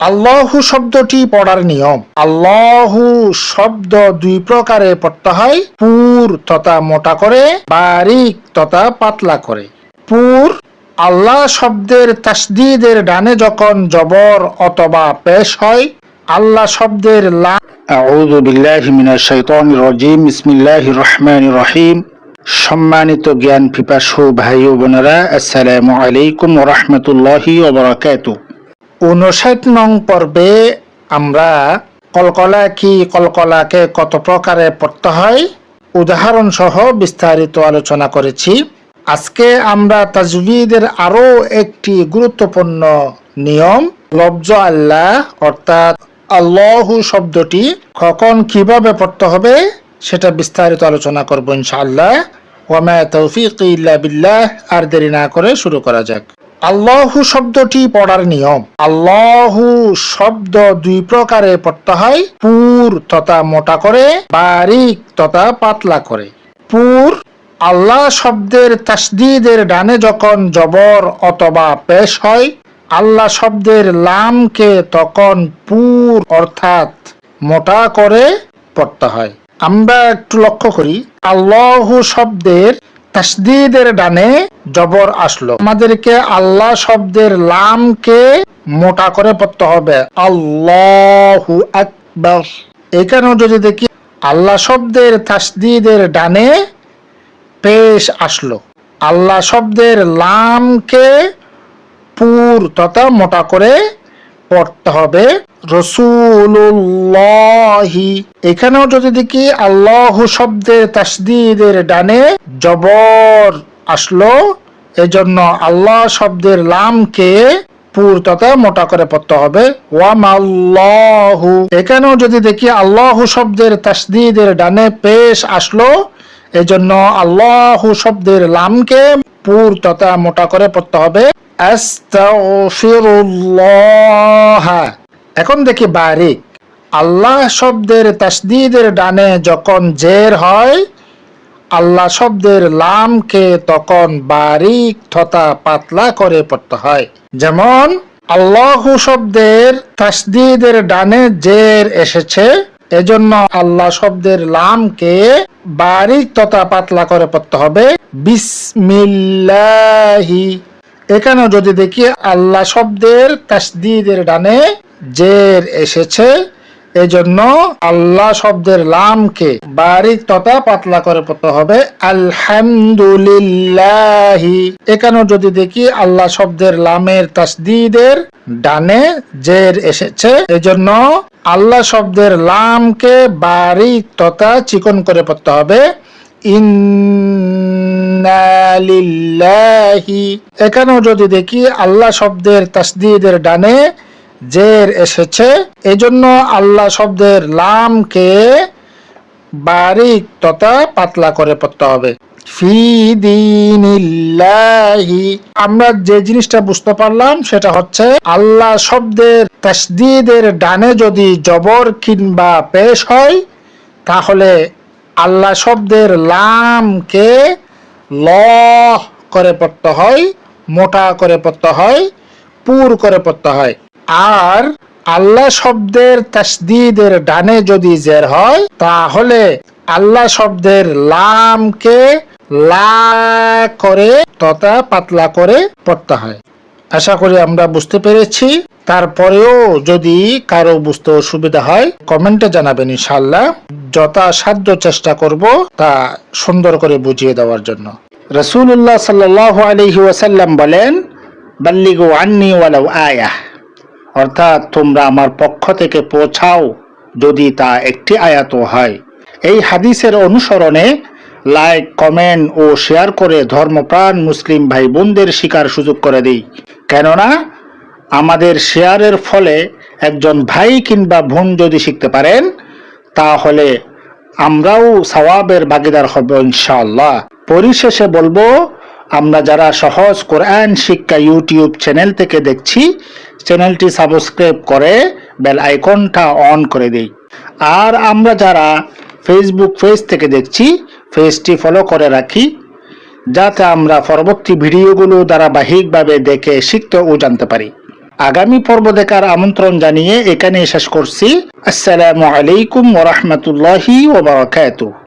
আল্লাহু শব্দটি পড়ার নিয়ম। আল্লাহু শব্দ দুই প্রকারে পড়তে হয়, পুর তথা মোটা করে, বারিক তথা পাতলা করে। পুর আল্লাহ শব্দের তাসদীদের ডানে যখন জবর অথবা পেশ হয়, আল্লাহ শব্দের লাম। আউযু বিল্লাহি মিনাশ শাইতানির রাজিম। বিসমিল্লাহির রহমানির রহিম। সম্মানিত জ্ঞান পিপাসু ভাই ও বোনেরা, আসসালামু আলাইকুম ওয়া রাহমাতুল্লাহি ওয়া বারাকাতুহু। 59 নং পর্বে আমরা কলকলা কি, কলকলাকে কত প্রকারে পড়তে হয় উদাহরণ সহ বিস্তারিত আলোচনা করেছি। আজকে আমরা তাজবিদের আরো একটি গুরুত্বপূর্ণ নিয়ম, লফজ আল্লাহ অর্থাৎ আল্লাহু শব্দটি কখন কিভাবে পড়তে হবে সেটা বিস্তারিত আলোচনা করব ইনশাআল্লাহ। ওয়া মা তাওফীকি ইল্লা বিল্লাহ। আর দেরি না করে শুরু করা যাক। আল্লাহু শব্দটি পড়ার নিয়ম। আল্লাহু শব্দ দুই প্রকারে পড়তে হয়, পুর তথা মোটা করে, বারিক তথা পাতলা করে। পুর আল্লাহ শব্দের তাসদীদের ডানে যখন জবর অথবা পেশ হয়, আল্লাহ শব্দের লামকে তখন পুর অর্থাৎ মোটা করে পড়তে হয়। আমরা একটু লক্ষ্য করি, আল্লাহু শব্দের তাসদীদের ডানে জবর আসলো, আমাদেরকে আল্লাহ শব্দের লামকে মোটা করে পড়তে হবে, আল্লাহু আকবার। এখানেও যদি দেখি আল্লাহ শব্দের তাসদীদের ডানে পেশ আসলো, আল্লাহ শব্দের লামকে পুর তথা মোটা করে পড়তে হবে, রাসূলুল্লাহি। এখানেও যদি দেখি আল্লাহু শব্দের তাসদীদের ডানে জবর আসলো, এজন্য আল্লাহ শব্দের লামকে পুর তথা মোটা করে পড়তে হবে, ওয়া মাল্লাহু। এখানেও যদি দেখি আল্লাহু শব্দের তাসদীদের ডানে পেশ আসলো, এজন্য আল্লাহু শব্দের লামকে পুর তথা মোটা করে পড়তে হবে, আস্তাগফিরুল্লাহ। এখন দেখি বারিক। আল্লাহ শব্দের তাসদীদের ডানে যখন জের হয়, আল্লাহ শব্দের লামকে তখন বারিক তথা পাতলা করে পড়তে হয়। যেমন আল্লাহু শব্দের তাসদীদের ডানে জের এসেছে, এজন্য আল্লাহ শব্দের লামকে বারিক তথা পাতলা করে পড়তে হবে, বিসমিল্লাহি। এখানেও যদি দেখি আল্লাহ শব্দের তাসদীদের ডানে জের এসেছে, এজন্য আল্লাহ শব্দের লামকে বারিক তথা পাতলা করে পড়তে হবে, আলহামদুলিল্লাহি। এখানেও যদি দেখি আল্লাহ শব্দের লামের তাসদীদের ডানে জের এসেছে, এজন্য আল্লাহ শব্দের লামকে বারিক তথা চিকন করে পড়তে হবে, ইন্না লিল্লাহি। এখানেও যদি দেখি আল্লাহ শব্দের তাসদীদের ডানে জের এসেছে, এজন্য আল্লাহ শব্দের লামকে বারিক তথা পাতলা করে পড়তে হবে, ফি দীনিল্লাহি। আমরা যে জিনিসটা বুঝতে পারলাম সেটা হচ্ছে, আল্লাহ শব্দের তাসদীদের ডানে যদি জবর কিংবা পেশ হয়, তাহলে আল্লাহ শব্দের লামকে ল করে পড়তে হয়, মোটা করে পড়তে হয়, পুর করে পড়তে হয়। আর আল্লাহ শব্দের তাসদীদের ডানে যদি জের হয়, তাহলে আল্লাহ শব্দের লামকে লা করে তথা পাতলা করে পড়তে হয়। আশা করি আমরা বুঝতে পেরেছি। তারপরেও যদি কারো বুঝতে অসুবিধা হয় কমেন্টে জানাবেন, ইনশাআল্লাহ যথাসাধ্য চেষ্টা করব তা সুন্দর করে বুঝিয়ে দেওয়ার জন্য। রাসূলুল্লাহ সাল্লাল্লাহু আলাইহি ওয়াসাল্লাম বলেন, বাল্লিগু আন্নী ওয়ালাউ আয়াহ, অর্থাৎ তোমরা আমার পক্ষ থেকে পৌঁছাও যদি তা একটি আয়াতও হয়। এই হাদিসের অনুসরণে লাইক, কমেন্ট ও শেয়ার করে ধর্মপ্রাণ মুসলিম ভাই বোনদের শিকার সুযোগ করে দিই। কেননা আমাদের শেয়ারের ফলে একজন ভাই কিংবা বোন যদি শিখতে পারেন, তাহলে আমরাও সওয়াবের ভাগীদার হব ইনশাআল্লাহ। পরিশেষে বলবো, আমরা যারা সহজ কোরআন শিক্ষা ইউটিউব চ্যানেল থেকে দেখছি, চ্যানেলটি সাবস্ক্রাইব করে বেল আইকনটা অন করে দেই। আর আমরা যারা ফেসবুক পেজ থেকে দেখছি, পেজটি ফলো করে রাখি, যাতে আমরা পরবর্তী ভিডিওগুলো ধারাবাহিকভাবে দেখে শিখতে ও জানতে পারি। আগামী পর্ব দেখার আমন্ত্রণ জানিয়ে এখানে শেষ করছি। আসসালামু আলাইকুম ওয়া রাহমাতুল্লাহি ওয়া বারাকাতুহু।